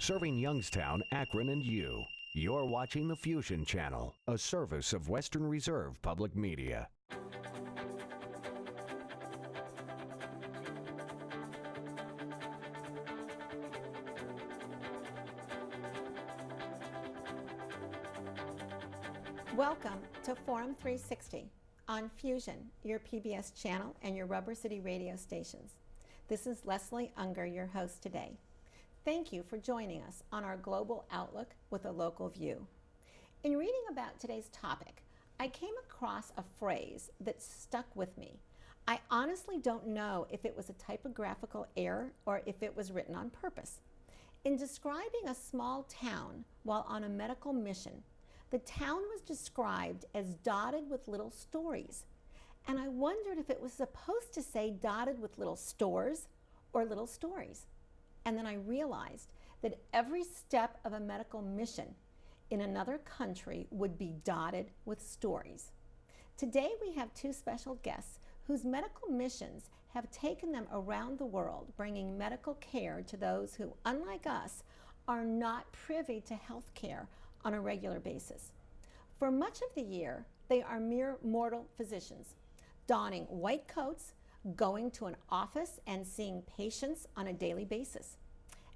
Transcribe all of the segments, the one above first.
serving Youngstown, Akron, and you. You're watching the Fusion Channel, a service of Western Reserve Public Media. Welcome to Forum 360 on Fusion, your PBS channel and your Rubber City radio stations. This is Leslie Ungar, your host today. Thank you for joining us on our global outlook with a local view. In reading about today's topic, I came across a phrase that stuck with me. I honestly don't know if it was a typographical error or if it was written on purpose. In describing a small town while on a medical mission, the town was described as dotted with little stories. And I wondered if it was supposed to say dotted with little stores or little stories. And then I realized that every step of a medical mission in another country would be dotted with stories. Today we have two special guests whose medical missions have taken them around the world, bringing medical care to those who, unlike us, are not privy to health care on a regular basis. For much of the year, they are mere mortal physicians, donning white coats, going to an office and seeing patients on a daily basis.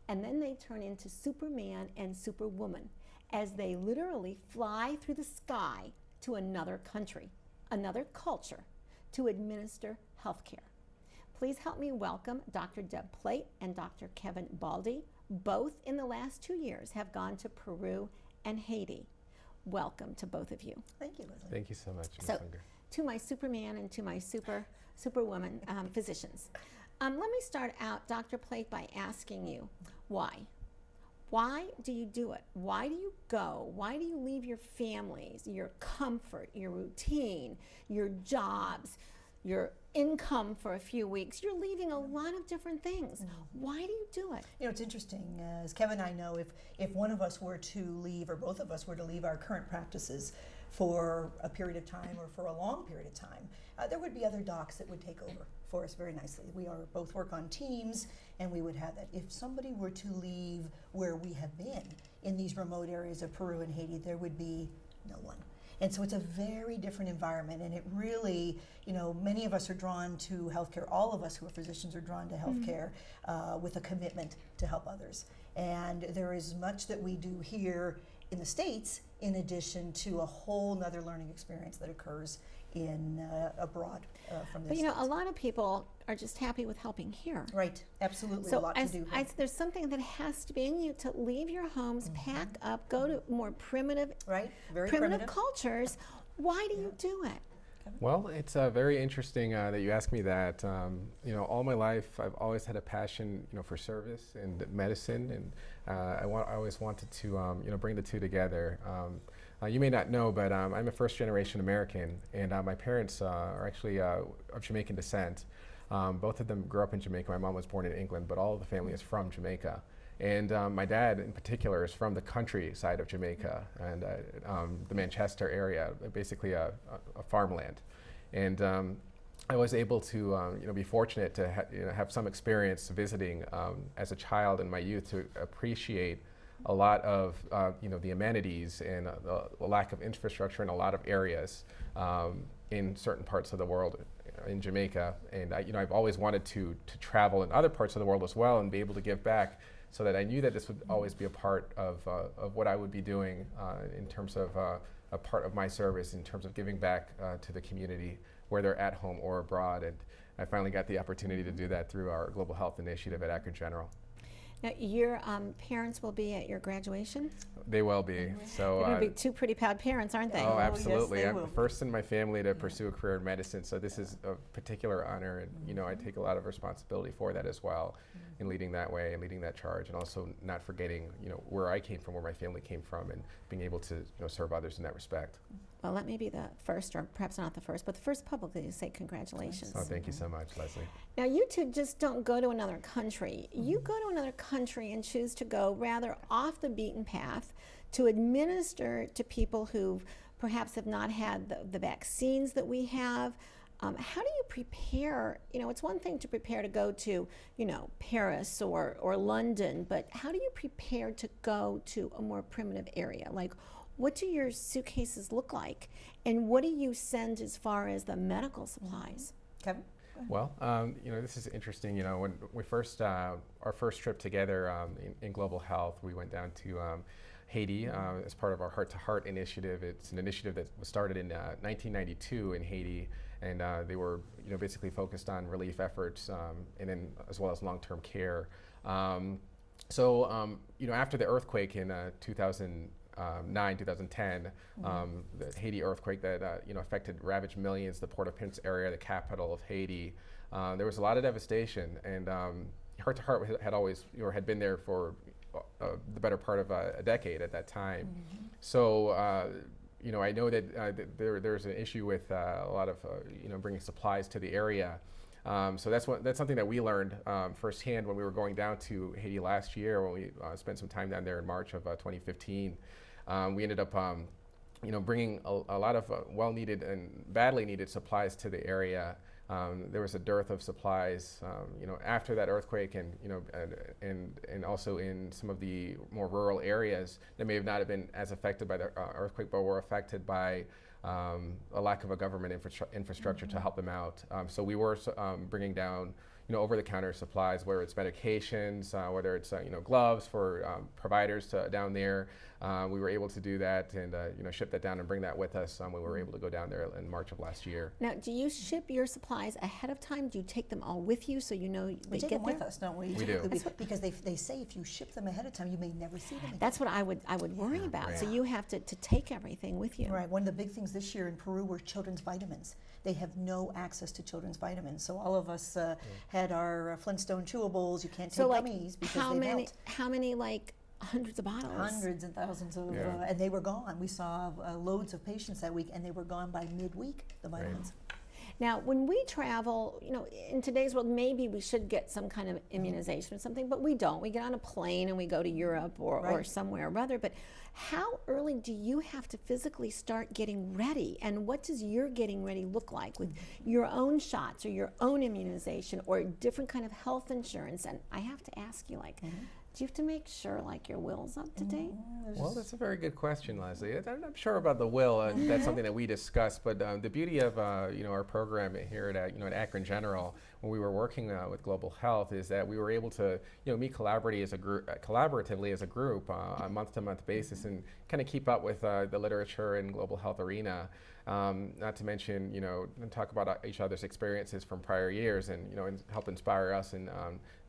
And then they turn into Superman and Superwoman as they literally fly through the sky to another country, another culture, to administer health care. Please help me welcome Dr. Deb Plate and Dr. Kevin Baldy. Both in the last 2 years have gone to Peru and Haiti. Welcome to both of you. Thank you, Leslie. Thank you so much, Ms. So, Unger. to my Superman and to my Superwoman physicians. Let me start out, Dr. Plate, by asking you why? Why do you do it? Why do you go? Why do you leave your families, your comfort, your routine, your jobs, your income for a few weeks? You're leaving a lot of different things. Why do you do it? You know, it's interesting. As Kevin and I know, if one of us were to leave, or both of us were to leave our current practices for a period of time or for a long period of time, there would be other docs that would take over for us very nicely. We are both work on teams, and we would have that. If somebody were to leave where we have been in these remote areas of Peru and Haiti, there would be no one. And so it's a very different environment, and it really, you know, many of us are drawn to healthcare. All of us who are physicians are drawn to healthcare with a commitment to help others. And there is much that we do here in the States in addition to a whole nother learning experience that occurs in abroad from the But you know, States. a lot of people are just happy with helping here. Right, absolutely, So a lot to do here. there's something that has to be in you to leave your homes, pack up, go to more primitive, Right, very primitive cultures. Why do you do it? Well, it's very interesting that you asked me that. You know, all my life I've always had a passion, you know, for service and medicine, and I always wanted to, you know, bring the two together. You may not know, but I'm a first-generation American, and my parents are actually of Jamaican descent. Both of them grew up in Jamaica. My mom was born in England, but all of the family is from Jamaica. And my dad, in particular, is from the countryside of Jamaica and the Manchester area, basically a farmland. And I was able to, you know, be fortunate to you know, have some experience visiting as a child in my youth to appreciate a lot of, you know, the amenities and the lack of infrastructure in a lot of areas in certain parts of the world in Jamaica. And you know, I've always wanted to travel in other parts of the world as well and be able to give back, so that I knew that this would always be a part of what I would be doing in terms of a part of my service, in terms of giving back to the community, whether at home or abroad. And I finally got the opportunity to do that through our Global Health Initiative at Akron General. Now, your parents will be at your graduation? They will be. So, They're going to be two pretty proud parents, aren't they? Oh, yes, absolutely. they I'm will the first in my family to pursue a career in medicine, so this is a particular honor, and you know, I take a lot of responsibility for that as well, in leading that way and leading that charge, and also not forgetting, you know, where I came from, where my family came from, and being able to, you know, serve others in that respect. Well, let me be the first, or perhaps not the first, but the first publicly to say congratulations. Oh, thank you so much, Leslie. Now, you two just don't go to another country. You go to another country and choose to go rather off the beaten path to administer to people who perhaps have not had the vaccines that we have, How do you prepare? You know, it's one thing to prepare to go to, you know, Paris or London, but how do you prepare to go to a more primitive area? Like, what do your suitcases look like? And what do you send as far as the medical supplies? Kevin? Well, you know, this is interesting. You know, when we first, our first trip together in global health, we went down to Haiti as part of our Heart to Heart initiative. It's an initiative that was started in 1992 in Haiti, and they were, you know, basically focused on relief efforts and then as well as long-term care. You know, after the earthquake in 2009, 2010, the Haiti earthquake that you know, ravaged millions, the Port-au-Prince area, the capital of Haiti. There was a lot of devastation, and Heart to Heart had always, you know, had been there for the better part of a decade at that time. So, you know, I know that there's an issue with a lot of, you know, bringing supplies to the area. So that's something that we learned firsthand when we were going down to Haiti last year, when we spent some time down there in March of 2015. We ended up, you know, bringing a lot of well-needed and badly needed supplies to the area. There was a dearth of supplies, you know, after that earthquake, and you know, and also in some of the more rural areas that may have not have been as affected by the earthquake, but were affected by a lack of a government infrastructure to help them out. So we were bringing down, you know, over-the-counter supplies, whether it's medications, whether it's you know, gloves for providers down there. We were able to do that and you know, ship that down and bring that with us when we were able to go down there in March of last year. Now, do you ship your supplies ahead of time? Do you take them all with you so you know We they take get them there? with us, don't we? We do. Because they say if you ship them ahead of time, you may never see them again. That's what I would worry about. Right. So you have to take everything with you. Right. One of the big things this year in Peru were children's vitamins. They have no access to children's vitamins. So all of us had our Flintstone chewables. You can't take So like, gummies because how they many? melt. How many? Like hundreds of bottles. Hundreds and thousands of, Yeah. and they were gone. We saw loads of patients that week, and they were gone by midweek, the vitamins. Now, when we travel, you know, in today's world, maybe we should get some kind of immunization or something, but we don't. We get on a plane and we go to Europe or Right. somewhere or other. But how early do you have to physically start getting ready? And what does your getting ready look like with your own shots or your own immunization or different kind of health insurance? And I have to ask you, like, do you have to make sure like your will's up to date? Well, that's a very good question, Leslie. I'm not sure about the will. That's something that we discussed. But the beauty of you know, our program here at you know, at Akron General, when we were working with Global Health, is that we were able to, you know, meet collaboratively as a group on a month-to-month basis and kind of keep up with the literature in global health arena. Not to mention, you know, and talk about each other's experiences from prior years, and you know, and help inspire us and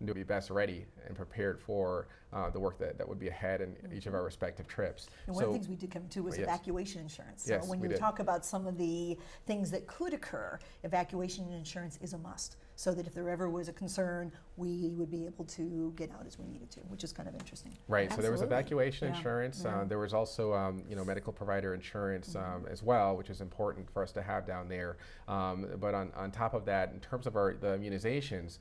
to be best ready and prepared for the work that would be ahead in each of our respective trips. And one of the things we did come to was Yes. evacuation insurance. So Yes, when we you did. talk about some of the things that could occur, evacuation insurance is a must. So that if there ever was a concern, we would be able to get out as we needed to, which is kind of interesting. Right. So there was Absolutely. evacuation Yeah. insurance. Yeah. There was also, you know, medical provider insurance as well, which is important for us to have down there. But on top of that, in terms of the immunizations,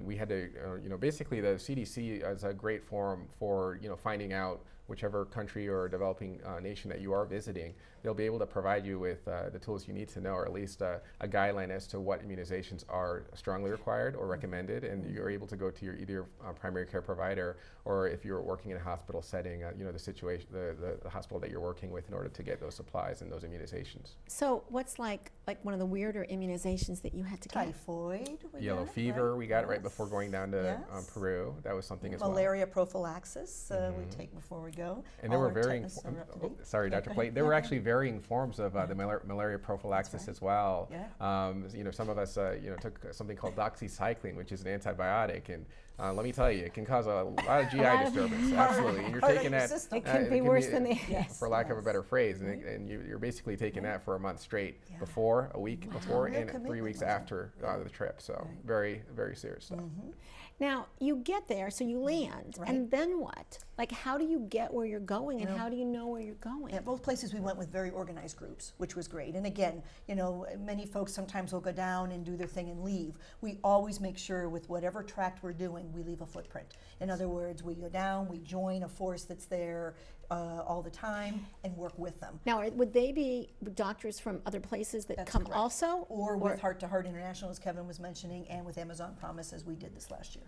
we had to, you know, basically the CDC is a great forum for, you know, finding out whichever country or developing nation that you are visiting. They'll be able to provide you with the tools you need to know, or at least a guideline as to what immunizations are strongly required or recommended, and you're able to go to either your primary care provider, or if you're working in a hospital setting, you know, the hospital that you're working with, in order to get those supplies and those immunizations. So what's like one of the weirder immunizations that you had to get? Typhoid. we Yellow got, fever, right? we got it right Yes. before going down to Yes. Peru. That was something as well. Malaria prophylaxis we take before we go. And there All were our varying, tetanus are up to date. sorry, Yeah, Dr. go Plate, ahead. there Yeah, were go actually varying forms of the malaria prophylaxis as well. Yeah. You know, some of us, you know, took something called doxycycline, which is an antibiotic, and let me tell you, it can cause a lot of GI disturbance. Absolutely, and you're Part of taking your that. system. It can be worse than the. Yes, for lack of a yes. better phrase, and you're basically taking that for a month straight, Yeah. before, a week before, Real and 3 commitment, weeks wasn't it? after the trip. So Right. very, very serious stuff. Now you get there, so you land, Right. and then what? Like, how do you get where you're going, and how do you know where you're going? At both places we went with very organized groups, which was great. And again, you know, many folks sometimes will go down and do their thing and leave. We always make sure with whatever tract we're doing, we leave a footprint. In other words, we go down, we join a force that's there all the time and work with them. Now, would they be doctors from other places that That's come correct. also? Or with Heart to Heart International, as Kevin was mentioning, and with Amazon Promise, as we did this last year.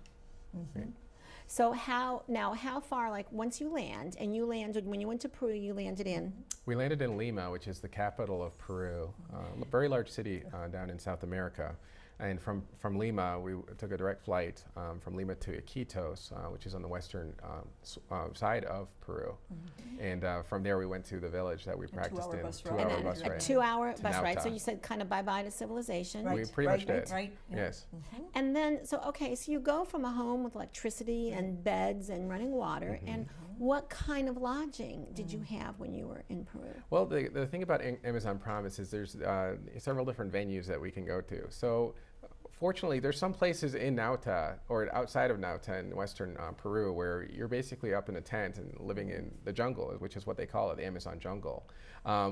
So how far, like once you land, and you landed, when you went to Peru, you landed in? We landed in Lima, which is the capital of Peru, a very large city down in South America. And from Lima, we took a direct flight from Lima to Iquitos, which is on the western side of Peru. And from there, we went to the village that we practiced in. 2-hour bus ride. A 2-hour bus ride. Nauta. So you said kind of bye-bye to civilization. Right. We pretty much did. Right. Yeah. Yes. And then, so you go from a home with electricity and beds and running water, and what kind of lodging did you have when you were in Peru? Well, the thing about Amazon Promise is there's several different venues that we can go to. So fortunately, there's some places in Nauta or outside of Nauta in western Peru where you're basically up in a tent and living in the jungle, which is what they call it, the Amazon jungle.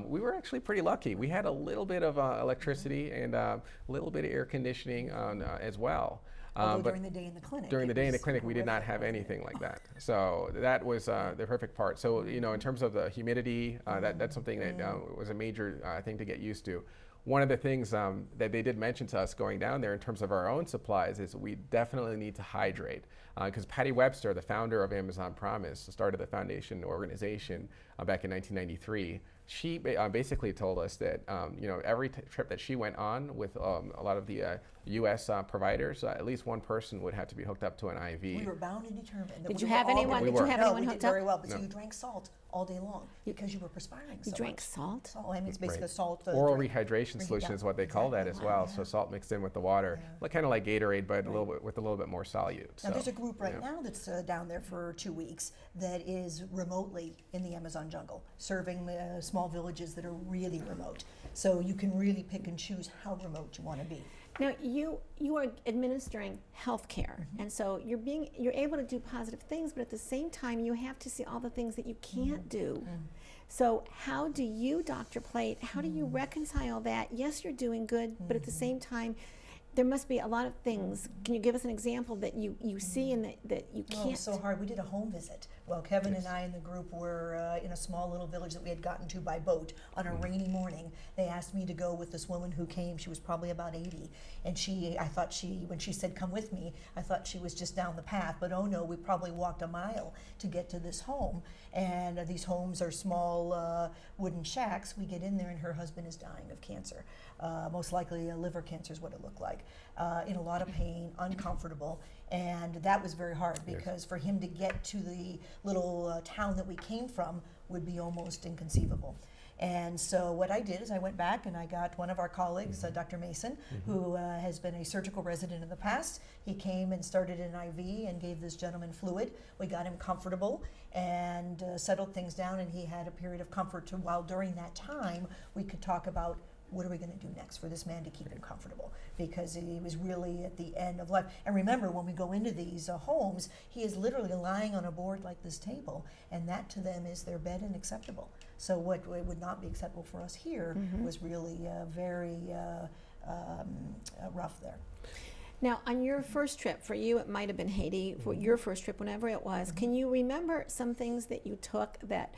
We were actually pretty lucky. We had a little bit of electricity and a little bit of air conditioning as well. Although during the day in the clinic. During the day in the clinic, we did not have anything like that. So that was the perfect part. So, you know, in terms of the humidity, that's something that was a major thing to get used to. One of the things that they did mention to us going down there in terms of our own supplies is we definitely need to hydrate. Because Patty Webster, the founder of Amazon Promise, started the foundation organization back in 1993. She basically told us that you know, every trip that she went on with a lot of the U.S. Providers, at least one person would have to be hooked up to an IV. We were bound and determined. That Did we you were have all anyone? going Did you to- have no, anyone we hooked did very up? well. But so No. you drank salt all day long because you were perspiring so You drank much. salt? Salt. I mean, it's basically Right. a salt. Oral drink. rehydration Bring it solution down. is what they call that as Exactly. well. Yeah. So salt mixed in with the water, kind of like Gatorade, but a little bit with a little bit more solute. Now, So, there's a group right yeah. now that's down there for 2 weeks that is remotely in the Amazon jungle, serving small villages that are really remote. So you can really pick and choose how remote you want to be. Now you are administering health care, and so you're able to do positive things, but at the same time you have to see all the things that you can't do. So how do you, Dr. Plate, how do you reconcile that? Yes, you're doing good, but at the same time there must be a lot of things. Can you give us an example that you see and that you Oh, can't? it's so hard. We did a home visit. Well, Kevin and I and the group were in a small little village that we had gotten to by boat on a rainy morning. They asked me to go with this woman who came. She was probably about 80. And when she said, come with me, I thought she was just down the path. But oh no, we probably walked a mile to get to this home. And these homes are small wooden shacks. We get in there and her husband is dying of cancer. Most likely liver cancer is what it looked like. In a lot of pain, uncomfortable. And that was very hard because for him to get to the little town that we came from would be almost inconceivable. And so what I did is I went back and I got one of our colleagues, Dr. Mason, who has been a surgical resident in the past. He came and started an IV and gave this gentleman fluid. We got him comfortable and settled things down, and he had a period of comfort while during that time we could talk about what are we going to do next for this man to keep him comfortable, because he was really at the end of life. And remember, when we go into these homes, he is literally lying on a board like this table, and that to them is their bed and acceptable. So what would not be acceptable for us here was really very rough there. Now, on your first trip, for you it might have been Haiti, for your first trip, whenever it was, can you remember some things that you took that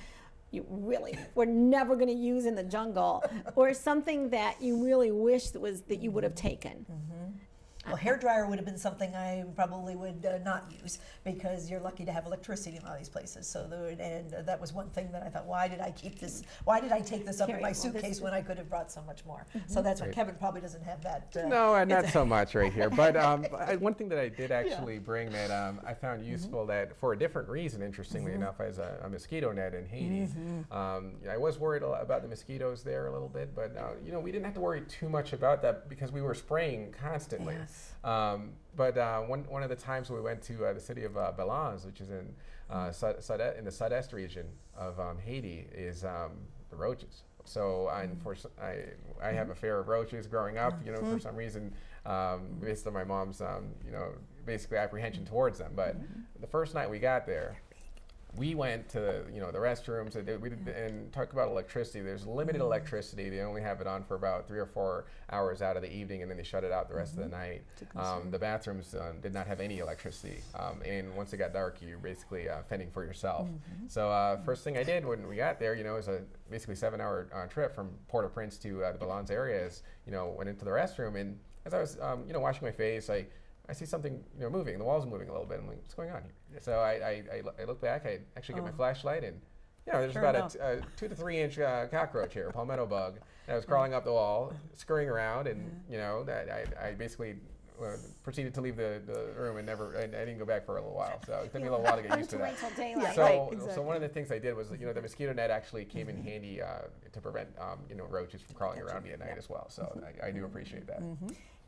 you really were never going to use in the jungle, or something that you really wish that you would have taken? Well, hairdryer would have been something I probably would not use, because you're lucky to have electricity in a lot of these places. So that was one thing that I thought, why did I keep this? Why did I take this up in Carry my all this suitcase when I could have brought so much more? So that's why Kevin probably doesn't have that. No, not so much right here. But one thing that I did actually bring that I found useful, that for a different reason, interestingly enough, as a mosquito net in Haiti. I was worried about the mosquitoes there a little bit, but you know, we didn't have to worry too much about that because we were spraying constantly. Yes. But one of the times we went to the city of Belance, which is in in the Sud-Est region of Haiti, is the roaches. So I have a fear of roaches growing up. You know, for some reason, based on my mom's you know, basically apprehension towards them. But the first night we got there, we went to the restrooms and talk about electricity. There's limited electricity. They only have it on for about 3 or 4 hours out of the evening, and then they shut it out the rest of the night. The bathrooms did not have any electricity, and once it got dark, you're basically fending for yourself. So first thing I did when we got there, it was a basically 7-hour trip from Port-au-Prince to the Balance area. Went into the restroom, and as I was washing my face, I see something moving. The wall's moving a little bit. I'm like, what's going on here? So I look back. I actually get my flashlight, and there's about a 2 to 3 inch cockroach here, a palmetto bug. And I was crawling up the wall, scurrying around, and I basically proceeded to leave the room and I didn't go back for a little while. So it took me a little while to get used to that. So one of the things I did was the mosquito net actually came in handy to prevent roaches from crawling around me at night as well. So I do appreciate that.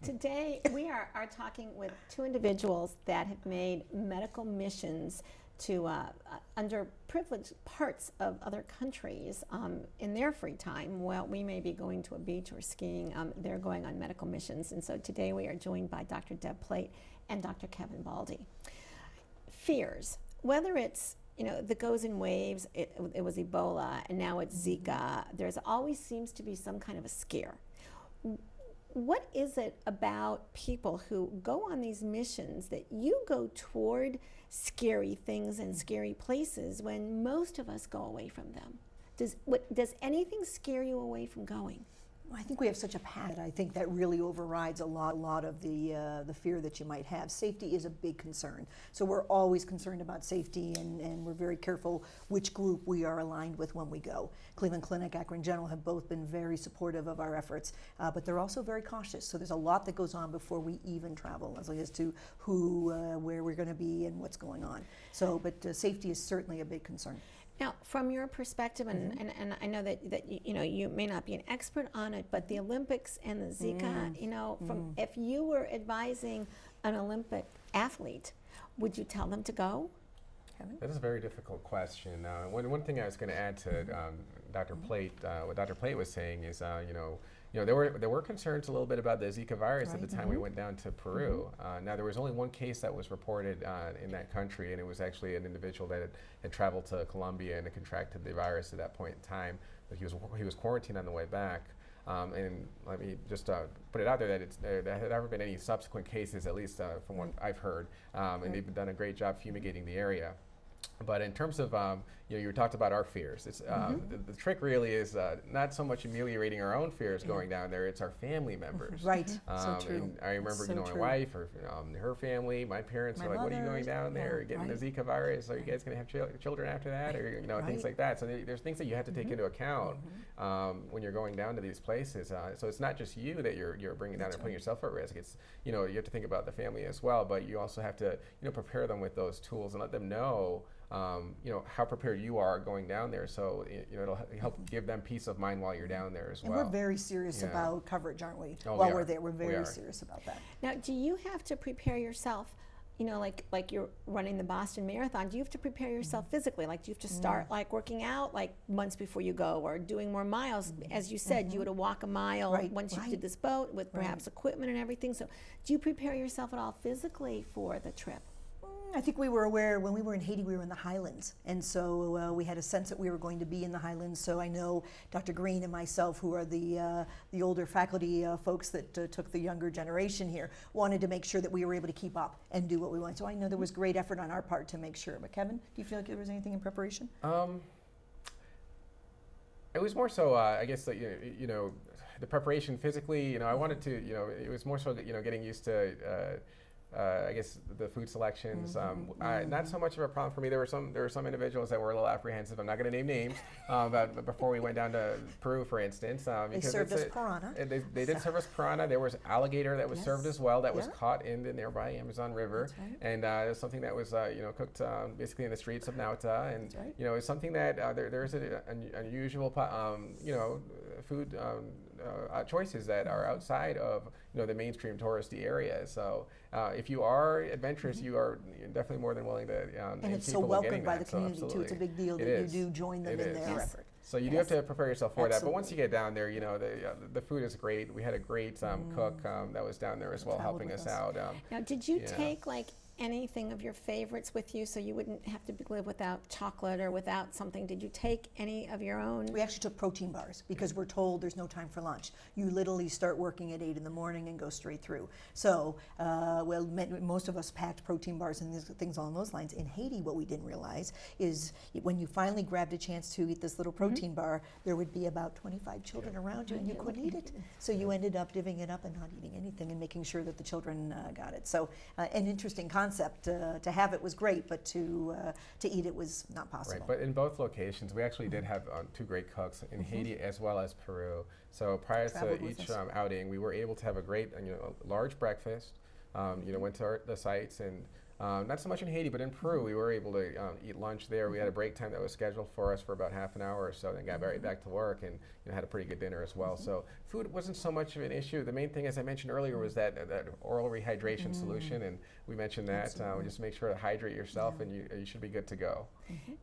Today, we are talking with 2 individuals that have made medical missions to underprivileged parts of other countries in their free time. While we may be going to a beach or skiing, they're going on medical missions. And so today we are joined by Dr. Deb Plate and Dr. Kevin Baldi. Fears, whether it's that goes in waves, it was Ebola, and now it's Zika, there's always seems to be some kind of a scare. What is it about people who go on these missions that you go toward scary things and scary places when most of us go away from them? Does anything scare you away from going? I think we have such a pattern. I think that really overrides a lot of the fear that you might have. Safety is a big concern. So we're always concerned about safety, and we're very careful which group we are aligned with when we go. Cleveland Clinic, Akron General have both been very supportive of our efforts, but they're also very cautious. So there's a lot that goes on before we even travel, as to who, where we're going to be, and what's going on. So, but safety is certainly a big concern. Now, from your perspective, and I know that you may not be an expert on it, but the Olympics and the Zika, from if you were advising an Olympic athlete, would you tell them to go? Kevin? That is a very difficult question. One thing I was going to add to Dr. Plate, what Dr. Plate was saying is, there were concerns a little bit about the Zika virus at the time we went down to Peru. Now there was only one case that was reported in that country, and it was actually an individual that had traveled to Colombia and had contracted the virus at that point in time. But he was quarantined on the way back. And let me just put it out there that there had never been any subsequent cases, at least from what I've heard, and they've done a great job fumigating the area. But in terms of, you talked about our fears. It's, the trick really is not so much ameliorating our own fears going down there, it's our family members. Right, so true. And I remember, my wife or her family, my parents were like, what are you going down there? Getting the Zika virus? Are you guys going to have children after that? Or, things like that. So there's things that you have to take into account when you're going down to these places. So it's not just you that you're bringing down and putting yourself at risk. It's, you have to think about the family as well, but you also have to, prepare them with those tools and let them know how prepared you are going down there, so it'll help give them peace of mind while you're down there as well. And we're very serious about coverage, aren't we? Oh, While we're there, we're very serious about that. Now, do you have to prepare yourself? Like you're running the Boston Marathon. Do you have to prepare yourself physically? Like, do you have to start working out months before you go, or doing more miles? As you said, you would have walked a mile once you did this boat with perhaps equipment and everything. So, do you prepare yourself at all physically for the trip? I think we were aware when we were in Haiti, we were in the Highlands, and so we had a sense that we were going to be in the Highlands. So I know Dr. Green and myself, who are the older faculty folks that took the younger generation here, wanted to make sure that we were able to keep up and do what we wanted. So I know there was great effort on our part to make sure. But Kevin, do you feel like there was anything in preparation? It was more so, I guess, the preparation physically. I wanted to, it was more so, getting used to. I guess the food selections, not so much of a problem for me. There were some individuals that were a little apprehensive. I'm not going to name names, but before we went down to Peru, for instance, they served us piranha. They did serve us piranha. There was alligator that was served as well. That was caught in the nearby Amazon River, and it was something that was cooked basically in the streets of Nauta, and it's something that there is an unusual food choices that are outside of the mainstream touristy area. So if you are adventurous, you are definitely more than willing to. And it's so welcomed by the community too. It's a big deal that you do join them in their effort. So you do have to prepare yourself for that. But once you get down there, the food is great. We had a great cook that was down there as well, helping us out. Now, did you take anything of your favorites with you so you wouldn't have to live without chocolate or without something? Did you take any of your own? We actually took protein bars because we're told there's no time for lunch. You literally start working at 8 in the morning and go straight through. So, well, most of us packed protein bars and things along those lines. In Haiti, what we didn't realize is when you finally grabbed a chance to eat this little protein bar, there would be about 25 children around you and you couldn't eat it. So you ended up divvying it up and not eating anything and making sure that the children got it. So an interesting concept. To have it was great, but to eat it was not possible. Right, but in both locations, we actually did have 2 great cooks in Haiti as well as Peru. So prior to each outing, we were able to have a great, large breakfast. Went to the sites, and not so much in Haiti, but in Peru, we were able to eat lunch there. We had a break time that was scheduled for us for about half an hour or so, then got right back to work, and had a pretty good dinner as well. So food wasn't so much of an issue. The main thing, as I mentioned earlier, was that oral rehydration solution, and we mentioned that. Just make sure to hydrate yourself, and you should be good to go.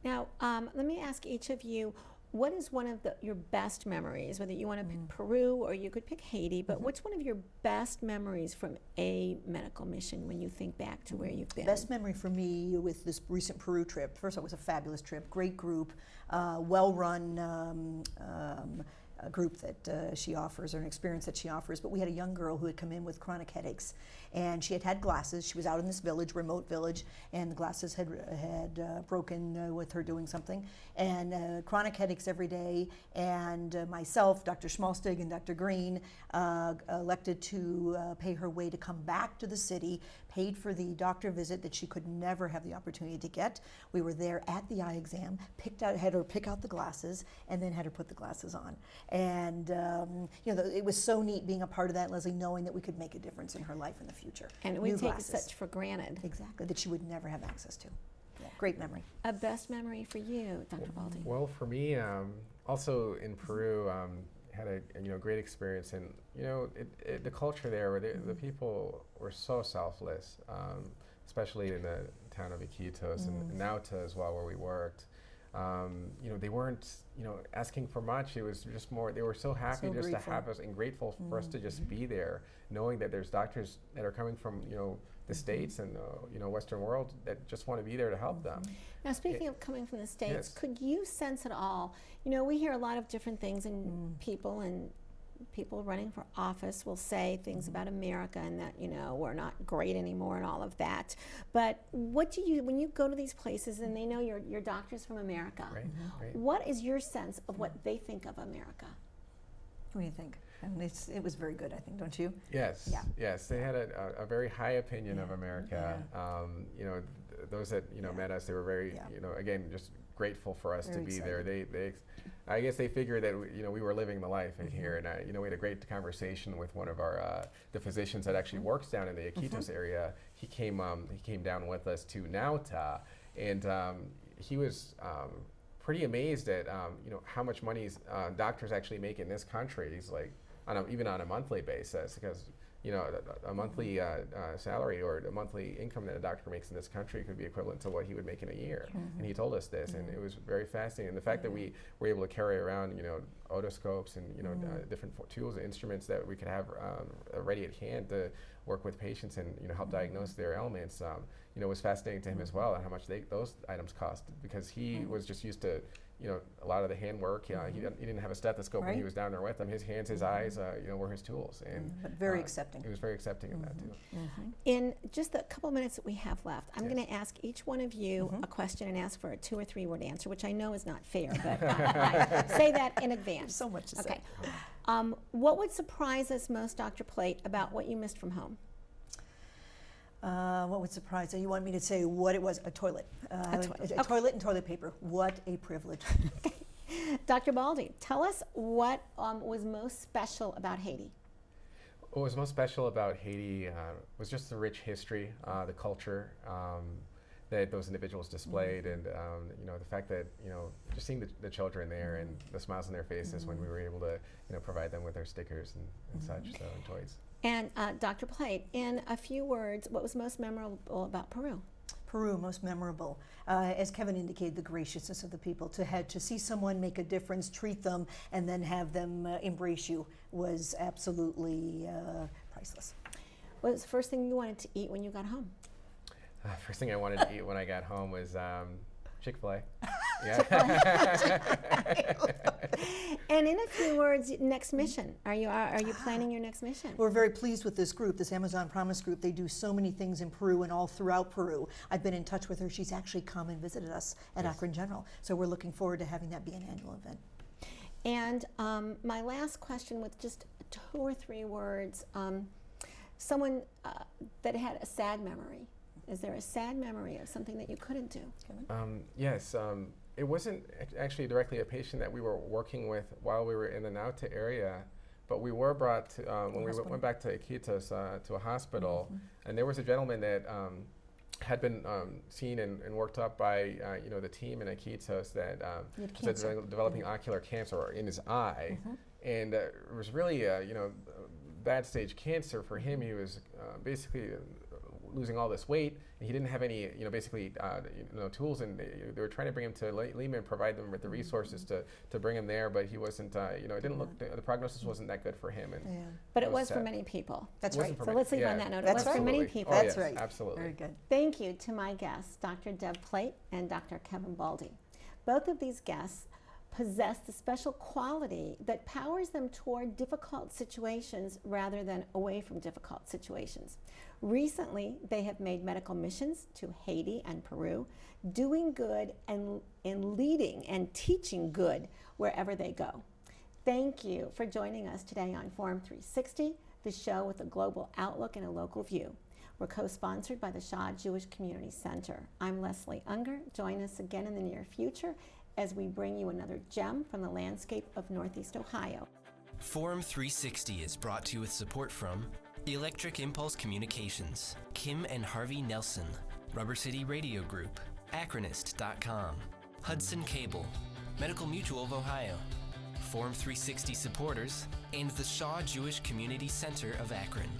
Now, let me ask each of you, what is one of your best memories, whether you want to pick Peru or you could pick Haiti, but what's one of your best memories from a medical mission when you think back to where you've been? Best memory for me with this recent Peru trip, first of all, it was a fabulous trip, great group, well-run group that she offers, or an experience that she offers. But we had a young girl who had come in with chronic headaches, and she had glasses. She was out in this village, remote village, and the glasses had broken with her doing something, and chronic headaches every day. And myself, Dr. Schmalstig, and Dr. Green elected to pay her way to come back to the city, paid for the doctor visit that she could never have the opportunity to get. We were there at the eye exam, had her pick out the glasses, and then had her put the glasses on. And it was so neat being a part of that, Leslie, knowing that we could make a difference in her life in the future. And we take such for granted. Exactly, that she would never have access to. Yeah, great memory. A best memory for you, Dr. Baldi? Well, for me, also in Peru, had a great experience, and the culture there, where the people were so selfless, especially in the town of Iquitos and Nauta as well, where we worked. They weren't, asking for much. It was just more, they were so happy just to have us, and grateful for us to just be there, knowing that there's doctors that are coming from, the States and, Western world that just want to be there to help them. Now, speaking of coming from the States, could you sense at all, we hear a lot of different things, and people running for office will say things about America and that, we're not great anymore and all of that. But what do you, when you go to these places and they know you're doctors from America, what is your sense of what they think of America? What do you think? It was very good, I think, don't you? Yes, yes. They had a very high opinion of America. Those that, met us, they were very, again, just grateful for us to be there. They I guess they figured that we were living the life in here, and we had a great conversation with one of our the physicians that actually works down in the Iquitos area. He came down with us to Nauta, and he was pretty amazed at how much money doctors actually make in this country. He's like, even on a monthly basis, because a monthly salary or a monthly income that a doctor makes in this country could be equivalent to what he would make in a year. And he told us this, and it was very fascinating. And the fact that we were able to carry around, otoscopes and different tools and instruments that we could have ready at hand to work with patients and help diagnose their ailments, was fascinating to him as well, and how much those items cost, because he was just used to a lot of the handwork. He didn't have a stethoscope when he was down there with them. His hands, his eyes, were his tools. And but very accepting. He was very accepting of that too. In just a couple minutes that we have left, I'm going to ask each one of you a question and ask for a 2 or 3 word answer, which I know is not fair, but I say that in advance. So much to say. What would surprise us most, Dr. Plate, about what you missed from home? What would surprise you? You want me to say what it was? A toilet. A toilet and toilet paper. What a privilege. Dr. Baldi, tell us what was most special about Haiti. What was most special about Haiti was just the rich history, the culture that those individuals displayed, and the fact that just seeing the children there and the smiles on their faces when we were able to provide them with their stickers and such, so and toys. And Dr. Plate, in a few words, what was most memorable about Peru? Peru, most memorable. As Kevin indicated, the graciousness of the people. To see someone make a difference, treat them, and then have them embrace you was absolutely priceless. What was the first thing you wanted to eat when you got home? First thing I wanted to eat when I got home was Chick-fil-A. Yeah. And in a few words, next mission. Are you planning your next mission? We're very pleased with this group, this Amazon Promise group. They do so many things in Peru and all throughout Peru. I've been in touch with her. She's actually come and visited us at Akron General. So we're looking forward to having that be an annual event. And my last question, with just 2 or 3 words, someone that had a sad memory. Is there a sad memory of something that you couldn't do? Yes. It wasn't actually directly a patient that we were working with while we were in the Nauta area, but we were brought to, when we went back to Iquitos to a hospital, and there was a gentleman that had been seen and worked up by the team in Iquitos that was developing ocular cancer in his eye, and it was really bad stage cancer for him. He was basically losing all this weight, and he didn't have any, tools, and they were trying to bring him to Lima and provide them with the resources to bring him there, but he wasn't, it didn't look, the prognosis wasn't that good for him. And but it was for many people. That's right. So let's leave on that note. It was for many people. That's right. Absolutely. Very good. Thank you to my guests, Dr. Deb Plate and Dr. Kevin Baldy. Both of these guests possess the special quality that powers them toward difficult situations rather than away from difficult situations. Recently, they have made medical missions to Haiti and Peru, doing good and leading and teaching good wherever they go. Thank you for joining us today on Forum 360, the show with a global outlook and a local view. We're co-sponsored by the Shaw Jewish Community Center. I'm Leslie Ungar. Join us again in the near future as we bring you another gem from the landscape of Northeast Ohio. Forum 360 is brought to you with support from Electric Impulse Communications, Kim and Harvey Nelson, Rubber City Radio Group, Acronist.com, Hudson Cable, Medical Mutual of Ohio, Forum 360 supporters, and the Shaw Jewish Community Center of Akron.